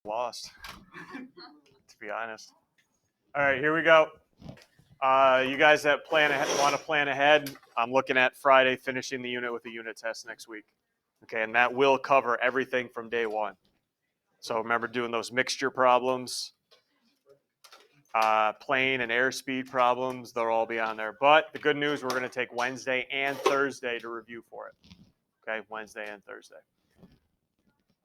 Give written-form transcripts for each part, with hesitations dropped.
lost, to be honest. All right, here we go. You guys that want to plan ahead, I'm looking at Friday finishing the unit with a unit test next week. Okay, and that will cover everything from day one. So remember doing those mixture problems, plane and airspeed problems, they'll all be on there. But the good news, we're going to take Wednesday and Thursday to review for it. Okay, Wednesday and Thursday.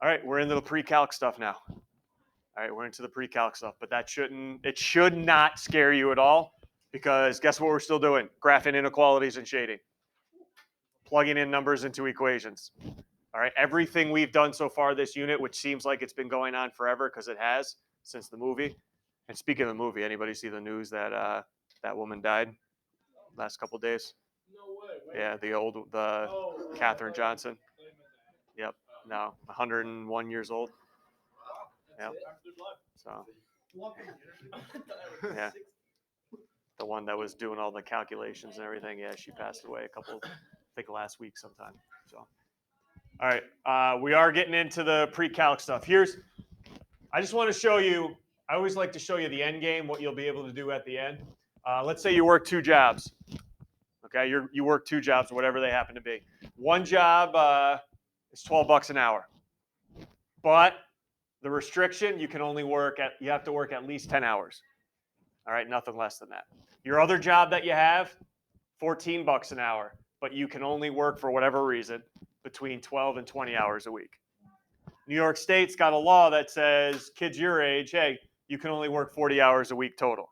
All right, we're into the pre-calc stuff now. All right, we're into the pre-calc stuff, but it should not scare you at all, because guess what we're still doing? Graphing inequalities and shading. Plugging in numbers into equations. All right, everything we've done so far this unit, which seems like it's been going on forever, because it has, since the movie. And speaking of the movie, anybody see the news that that woman died last couple of days? No way. Yeah, the Katherine Johnson. Yep, no, 101 years old. Yep. So, yeah, the one that was doing all the calculations and everything. Yeah, she passed away I think last week sometime. So, all right, we are getting into the pre-calc stuff. I just want to show you. I always like to show you the end game, what you'll be able to do at the end. Let's say you work 2 jobs. Okay, you work 2 jobs, whatever they happen to be. One job is $12 an hour, but the restriction, you have to work at least 10 hours. All right, nothing less than that. Your other job that you have, $14 an hour, but you can only work, for whatever reason, between 12 and 20 hours a week. New York State's got a law that says kids your age, hey, you can only work 40 hours a week total.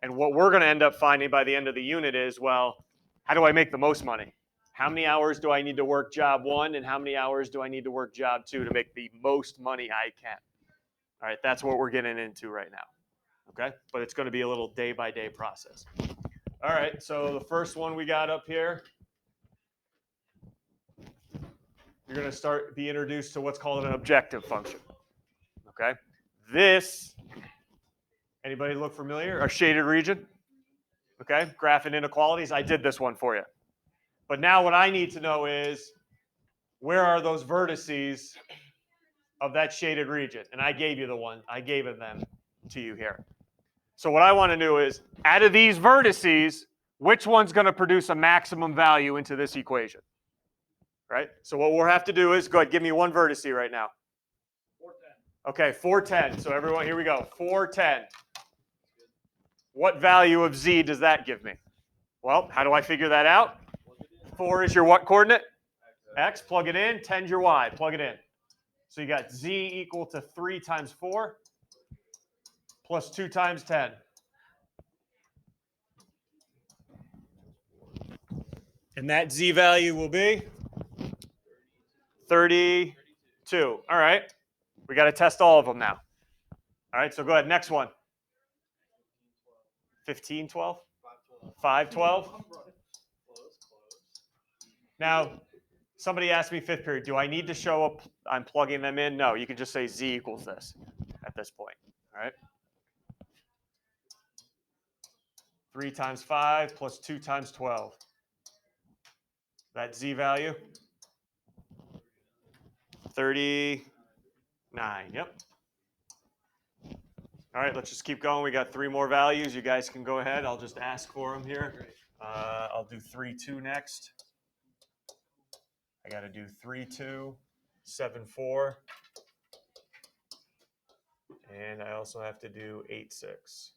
And what we're going to end up finding by the end of the unit is, well, how do I make the most money? How many hours do I need to work job 1, and how many hours do I need to work job 2 to make the most money I can? All right, that's what we're getting into right now. Okay, but it's going to be a little day-by-day process. All right, so the first one we got up here, you're going to be introduced to what's called an objective function. Okay, this, anybody look familiar? A shaded region. Okay, graphing inequalities. I did this one for you. But now what I need to know is, where are those vertices of that shaded region? And I gave them to you here. So what I want to do is, out of these vertices, which one's going to produce a maximum value into this equation? Right? So what we'll have to do is, go ahead, give me one vertice right now. 410. Okay, 410. So everyone, here we go. 410. What value of z does that give me? Well, how do I figure that out? 4 is your what coordinate? X. Plug it in. 10 is your y. Plug it in. So you got z equal to 3 times 4 plus 2 times 10. And that z value will be 32. All right. We got to test all of them now. All right, so go ahead. Next one. 1512? 512? Now, somebody asked me 5th period, do I need to show up I'm plugging them in? No, you can just say z equals this at this point. All right. 3 times 5 plus 2 times 12. That z value? 39. Yep. All right, let's just keep going. We got 3 more values. You guys can go ahead. I'll just ask for them here. I'll do 3-2 next. I got to do 3-2, 7-4. And I also have to do 8-6.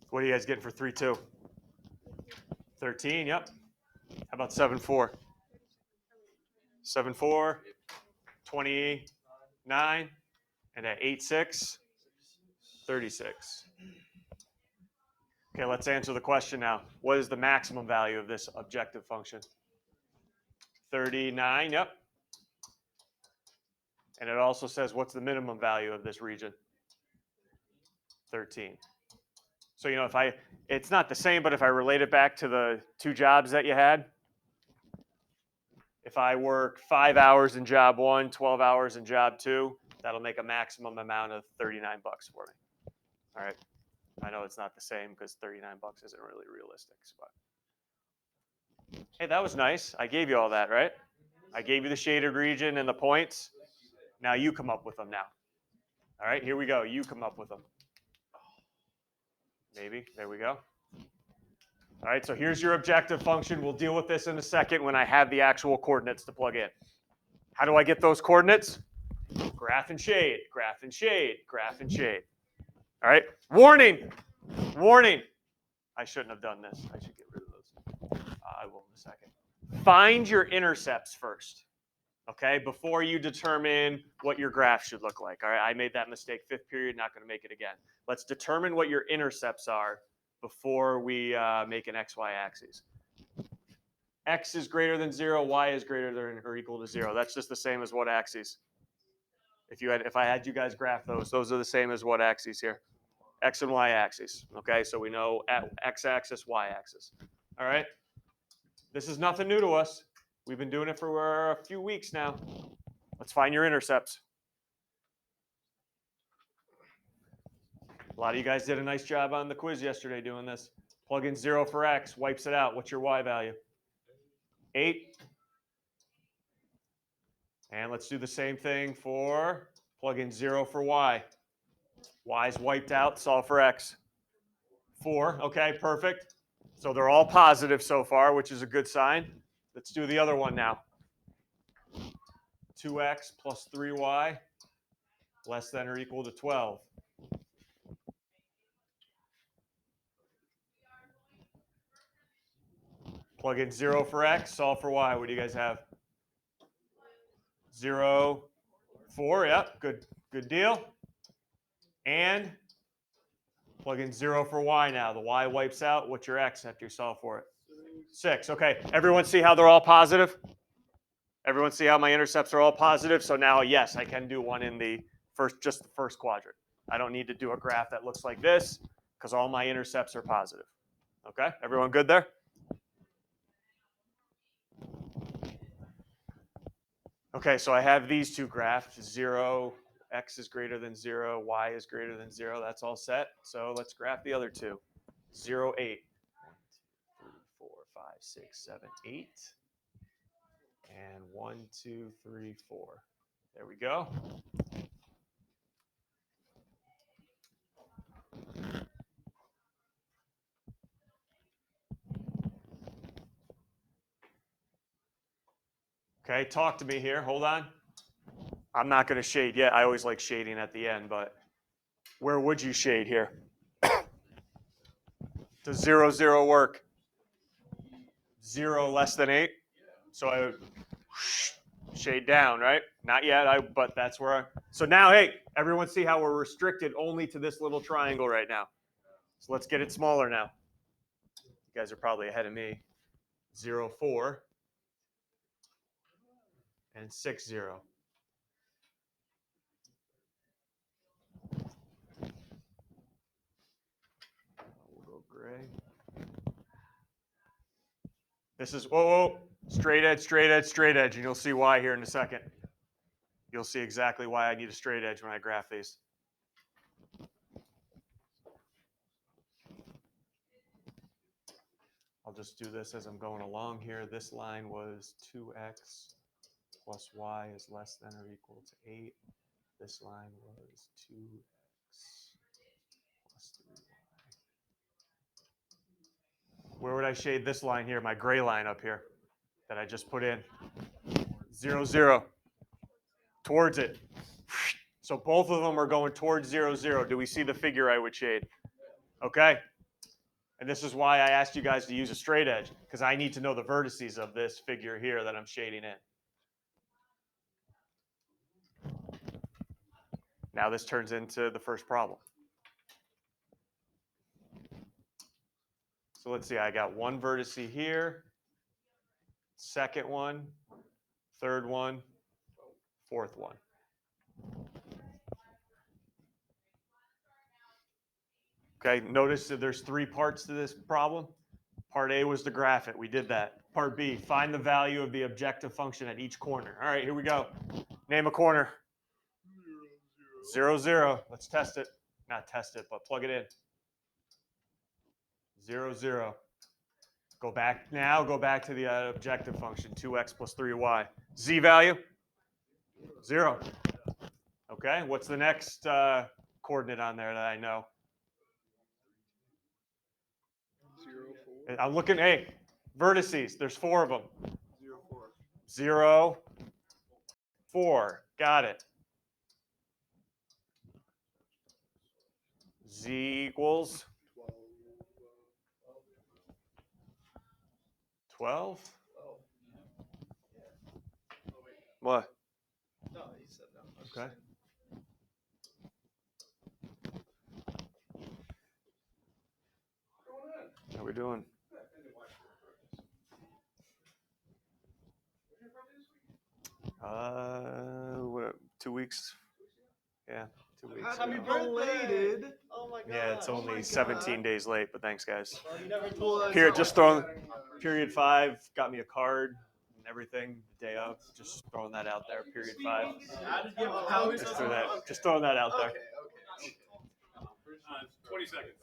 What are you guys getting for 3-2? 13, yep. How about 7-4? 7-4, 29, and at 8-6, 36. Okay, let's answer the question now. What is the maximum value of this objective function? 39, yep. And it also says what's the minimum value of this region? 13. So, you know, it's not the same, but if I relate it back to the 2 jobs that you had, if I work 5 hours in job 1, 12 hours in job 2, that'll make a maximum amount of 39 bucks for me. All right. I know it's not the same because 39 bucks isn't really realistic, but hey, that was nice. I gave you all that, right? I gave you the shaded region and the points. Now you come up with them now. All right, here we go. You come up with them. Maybe. There we go. All right, so here's your objective function. We'll deal with this in a second when I have the actual coordinates to plug in. How do I get those coordinates? Graph and shade, graph and shade, graph and shade. All right, warning, warning. I shouldn't have done this. I should get rid of those. I will in a second. Find your intercepts first, okay, before you determine what your graph should look like. All right, I made that mistake 5th period, not going to make it again. Let's determine what your intercepts are before we make an XY axis. X is greater than 0, Y is greater than or equal to 0. That's just the same as what axes? If I had you guys graph those are the same as what axes here? X and Y axes. Okay, so we know X axis, Y axis. All right, this is nothing new to us. We've been doing it for a few weeks now. Let's find your intercepts. A lot of you guys did a nice job on the quiz yesterday doing this. Plug in 0 for X, wipes it out. What's your Y value? 8. And let's do the same thing for plug in 0 for Y. Y is wiped out, solve for X. 4, okay, perfect. So they're all positive so far, which is a good sign. Let's do the other one now. 2x plus 3y less than or equal to 12. Plug in 0 for x, solve for y. What do you guys have? 0, 4, yep, good deal. And plug in 0 for y now. The y wipes out. What's your x after you solve for it? 6, okay. Everyone see how they're all positive? Everyone see how my intercepts are all positive? So now, yes, I can do one in the just the first quadrant. I don't need to do a graph that looks like this because all my intercepts are positive. Okay, everyone good there? Okay, so I have these two graphs, 0, x is greater than 0, y is greater than 0. That's all set. So let's graph the other two. 0, 8. 1, 2, 3, 4, 5, 6, 7, 8. And 1, 2, 3, 4. There we go. Okay, talk to me here. Hold on. I'm not going to shade yet. I always like shading at the end, but where would you shade here? Does 0, 0 work? 0 less than 8? So I would shade down, right? Not yet, but that's where so now, hey, everyone see how we're restricted only to this little triangle right now. So let's get it smaller now. You guys are probably ahead of me. 0, 4, and 6, 0. We'll go gray. This is, whoa, straight edge, straight edge, straight edge, and you'll see why here in a second. You'll see exactly why I need a straight edge when I graph these. I'll just do this as I'm going along here. This line was 2x plus y is less than or equal to 8. This line was 2x plus 3y. Where would I shade this line here, my gray line up here that I just put in? 0, 0. Towards it. So both of them are going towards 0, 0. Do we see the figure I would shade? Okay. And this is why I asked you guys to use a straight edge, because I need to know the vertices of this figure here that I'm shading in. Now this turns into the first problem. So let's see, I got one vertex here, second one, third one, fourth one. Okay, notice that there's 3 parts to this problem. Part A was to graph it. We did that. Part B, find the value of the objective function at each corner. All right, here we go. Name a corner. 0, 0. Let's test it. Not test it, but plug it in. 0, 0. Go back now. Go back to the objective function, 2x plus 3y. Z value? 0. Okay, what's the next coordinate on there that I know? 0, 4. I'm looking, hey, vertices. There's 4 of them. 0, 4. 0, 4. Got it. Z equals 12. What? No, he said that. Okay. How we doing? What? 2 weeks? Yeah, 2 weeks. Happy belated. Oh my god. Yeah, it's only 17 days late, but thanks, guys. Well, you never told us. Here, just throwing period 5 got me a card and everything the day of. Just throwing that out there. Period 5. Just throwing that out there. Okay. 20 seconds.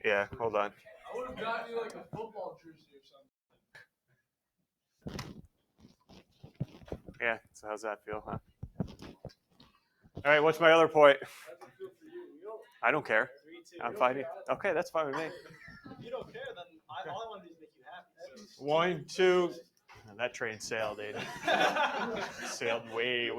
Yeah, hold on. I would have gotten you like a football jersey or something. Yeah, so how's that feel, huh? All right, what's my other point? I don't care. 3-2. I'm fine. Okay, that's fine with me. You don't care, then all I want to do is make you happy. So. 1, 2. That train sailed, Aiden. Sailed way.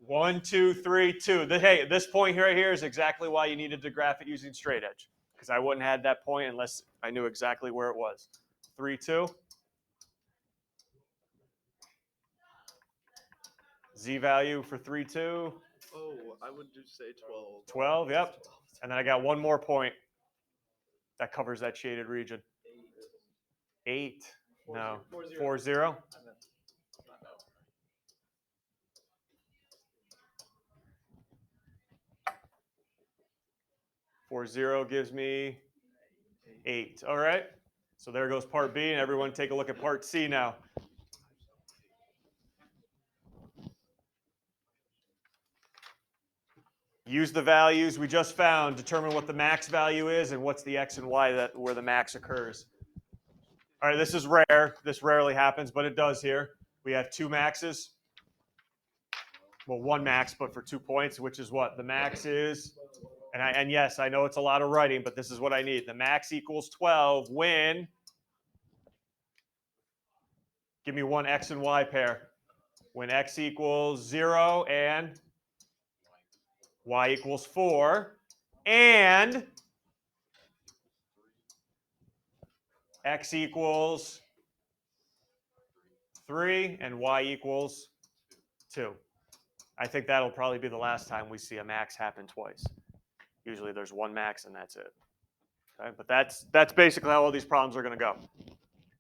1, 2, 3, 2. Hey, this point right here is exactly why you needed to graph it using straight edge, because I wouldn't have had that point unless I knew exactly where it was. 3, 2. Z value for 3, 2. Oh, I would just say 12. 12, yep. And then I got one more point that covers that shaded region. 8. No. 4, 0. 4, 0 gives me 8. All right. So there goes part B, and everyone take a look at part C now. Use the values we just found, determine what the max value is and what's the x and y where the max occurs. All right, this is rare. This rarely happens, but it does here. We have 2 maxes. Well, 1 max, but for 2 points, which is what? The max is, and yes, I know it's a lot of writing, but this is what I need. The max equals 12 when, give me one x and y pair. When x equals 0 and y equals 4, and x equals 3 and y equals 2. I think that'll probably be the last time we see a max happen twice. Usually there's 1 max and that's it. Okay? But that's basically how all these problems are going to go.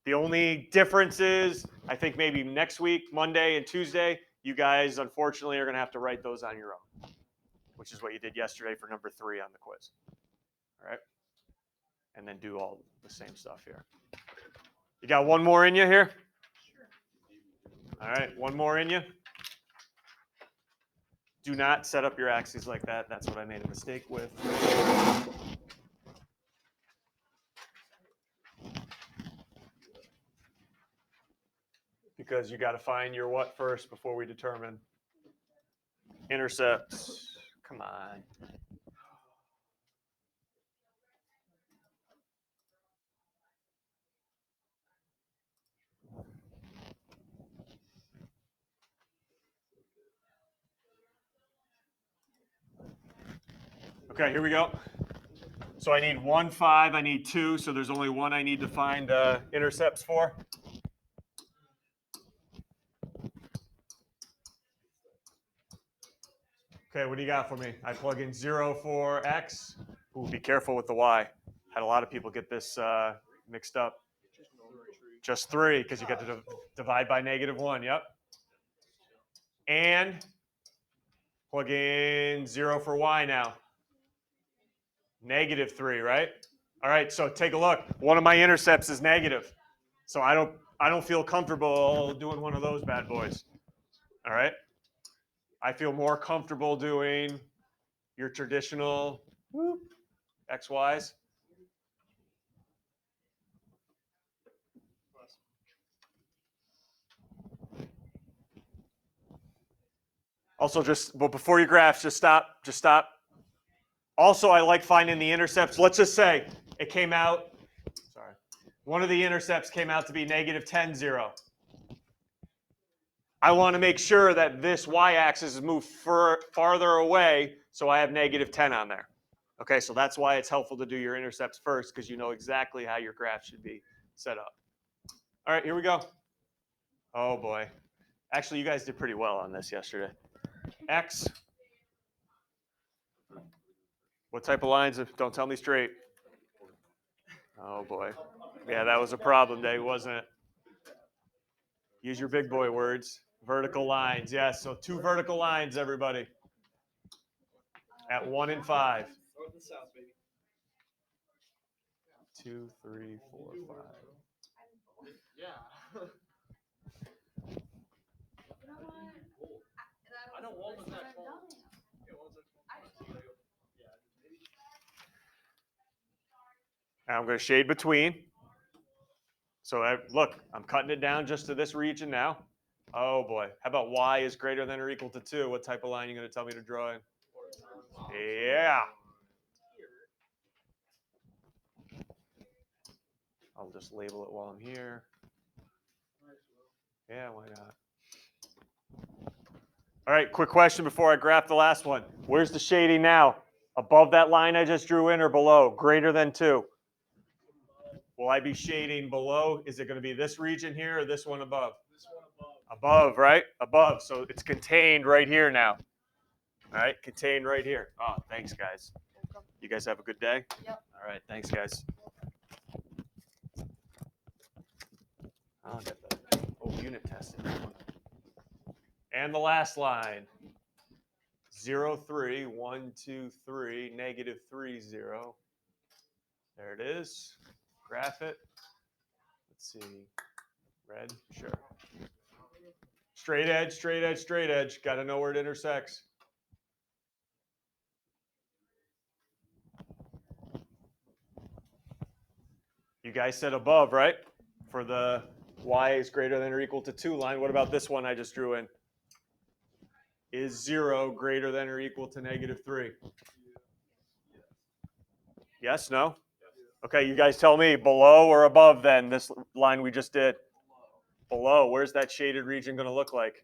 The only difference is, I think maybe next week, Monday and Tuesday, you guys unfortunately are going to have to write those on your own, which is what you did yesterday for number 3 on the quiz. All right? And then do all the same stuff here. You got one more in you here? Sure. All right, one more in you. Do not set up your axes like that. That's what I made a mistake with. Because you got to find your what first before we determine intercepts. Come on. Okay, here we go. So I need 1, 5, I need 2, so there's only 1 I need to find intercepts for. Okay, what do you got for me? I plug in 0 for x. Ooh, be careful with the y. Had a lot of people get this mixed up. Just 3, because you get to divide by -1, yep. And plug in 0 for y now. -3, right? All right, so take a look. One of my intercepts is negative. So I don't feel comfortable doing one of those bad boys. All right? I feel more comfortable doing your traditional XYs. Also, but before you graph, just stop. Also, I like finding the intercepts. Let's just say it came out, one of the intercepts came out to be -10, 0. I want to make sure that this y-axis is moved farther away, so I have -10 on there. Okay, so that's why it's helpful to do your intercepts first, because you know exactly how your graph should be set up. All right, here we go. Oh boy. Actually, you guys did pretty well on this yesterday. X. What type of lines? Don't tell me straight. Oh boy. Yeah, that was a problem day, wasn't it? Use your big boy words. Vertical lines. Yes, so 2 vertical lines, everybody. At 1 and 5. North and south, baby. 2, 3, 4, 5. Yeah. I don't want the next one. Now I'm going to shade between. So look, I'm cutting it down just to this region now. Oh boy. How about y is greater than or equal to 2? What type of line are you going to tell me to draw in? Yeah. I'll just label it while I'm here. Yeah, why not? All right, quick question before I graph the last one. Where's the shading now? Above that line I just drew in or below? Greater than 2? Will I be shading below? Is it going to be this region here or this one above? This one above. Above, right? Above. So it's contained right here now. All right, contained right here. Oh, thanks, guys. You guys have a good day? Yep. All right, thanks, guys. I'll get the unit test in that one. And the last line. 0, 3, 1, 2, 3, -3, 0. There it is. Graph it. Let's see. Red? Sure. Straight edge, straight edge, straight edge. Got to know where it intersects. You guys said above, right? For the y is greater than or equal to 2 line. What about this one I just drew in? Is 0 greater than or equal to -3? Yes, no? Okay, you guys tell me, below or above then, this line we just did? Below. Where's that shaded region going to look like?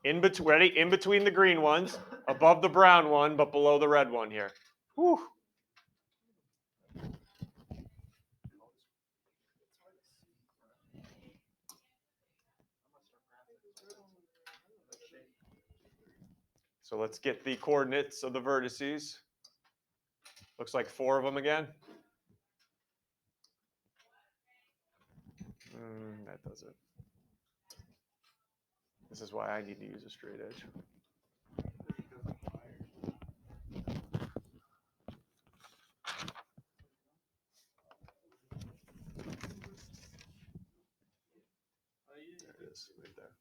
In between, ready? In between the green ones, above the brown one, but below the red one here. Whew. So let's get the coordinates of the vertices. Looks like 4 of them again. That does it. This is why I need to use a straight edge. There it is, right there.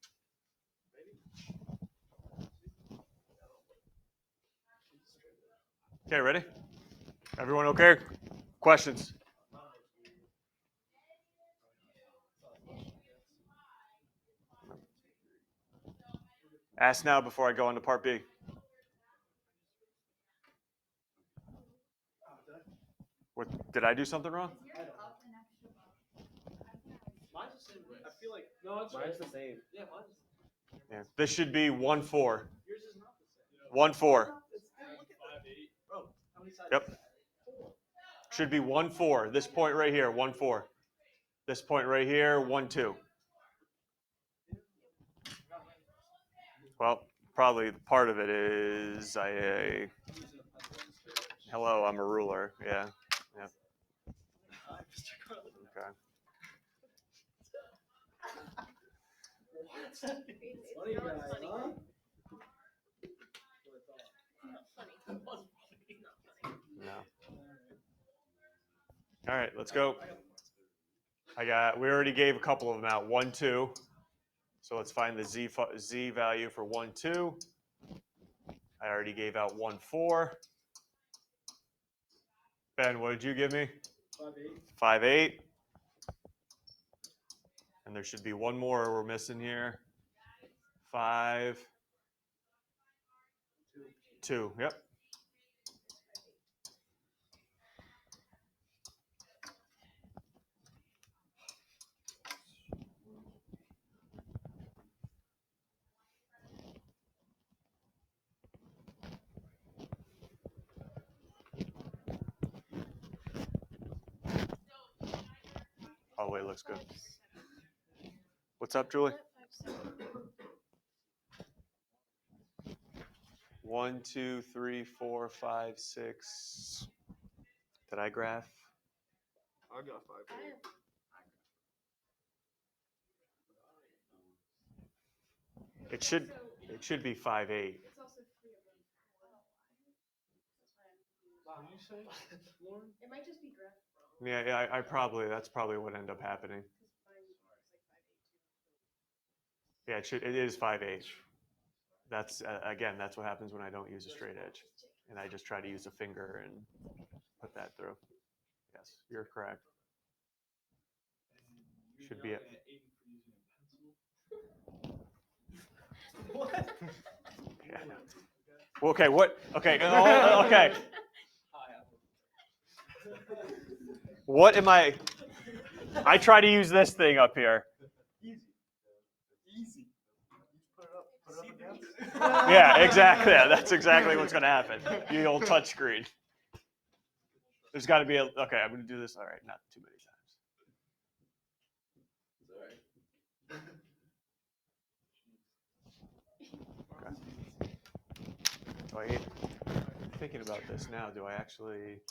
Okay, ready? Everyone okay? Questions? Ask now before I go on to part B. What, did I do something wrong? Mine's the same way. I feel like Mine's the same. yeah, mine's the same. Yeah. This should be 1, 4. Yours is not the same. 1, 4. Bro, how many sides? Yep. is that? 4. Should be 1, 4. This point right here, 1, 4. This point right here, 1, 2. Well, probably part of it is hello, I'm a ruler. Yeah. Yeah. Okay. Funny guy, huh? No. All right, let's go. We already gave a couple of them out. 1, 2. So let's find the z value for 1, 2. I already gave out 1, 4. Ben, what did you give me? 5, 8. And there should be one more we're missing here. 5, 2. Yep. Oh, wait, looks good. What's up, Julie? 1, 2, 3, 4, 5, 6. Did I graph? I got 5. It should be 5, 8. What did you say, Lauren? It might just be graph. Yeah, that's probably what ended up happening. Yeah, it is 5, 8. That's again, that's what happens when I don't use a straight edge, and I just try to use a finger and put that through. Yes, you're correct. Should be it. What? Yeah. Okay. What? Okay. Okay. What am I? I try to use this thing up here. Easy. Put it up against. Yeah, exactly. Yeah, that's exactly what's going to happen. The old touch screen. There's got to be okay, I'm going to do this. All right, not too many times. Okay. I'm thinking about this now. Do I actually?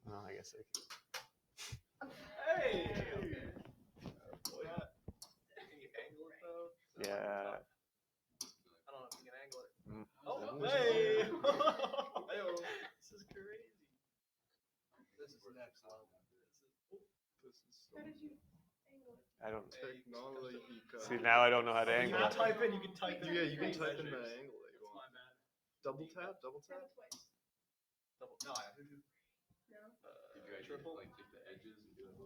Well, I guess I can. Hey. Can you angle it though? Yeah. I don't know if you can angle it. Mm. Oh, hey. This is crazy. This is next level. How did you angle it? I don't. Technology. See, now I don't know how to You angle can it. type in. You can type in. Yeah, you can type in the measures. angle that you want. Double tap. Tap it twice. Double. No, I have to do. No. Triple.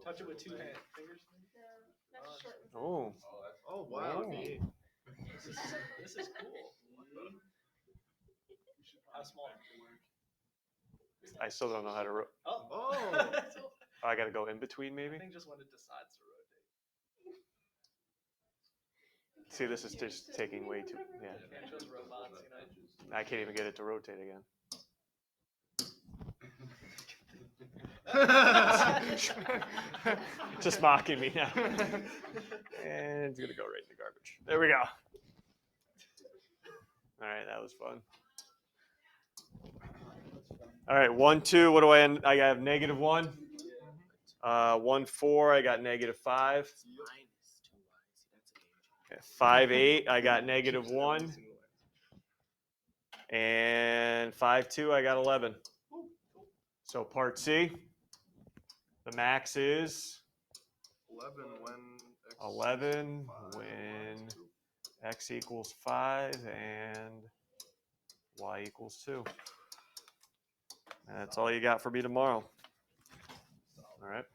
Touch it with 2 fingers. No. That's short. Oh. Oh wow. Oh. Neat. This is cool. How small? I still don't know how to. Oh. Oh. I got to go in between, I maybe. think just when it decides to rotate. See, this is just taking way too. Yeah. Can't trust robots, you know. I can't even get it to rotate again. Just mocking me now. And it's gonna go right in the garbage. There we go. All right, that was fun. All right, 1, 2. What do I end? I have -1. 1, 4. I got -5. 5, 8. I got -1. And 5, 2. I got 11. So part C. The max is 11 when x 11 5, when y2. x equals 5 and y equals 2. And that's all you got for me tomorrow. All right.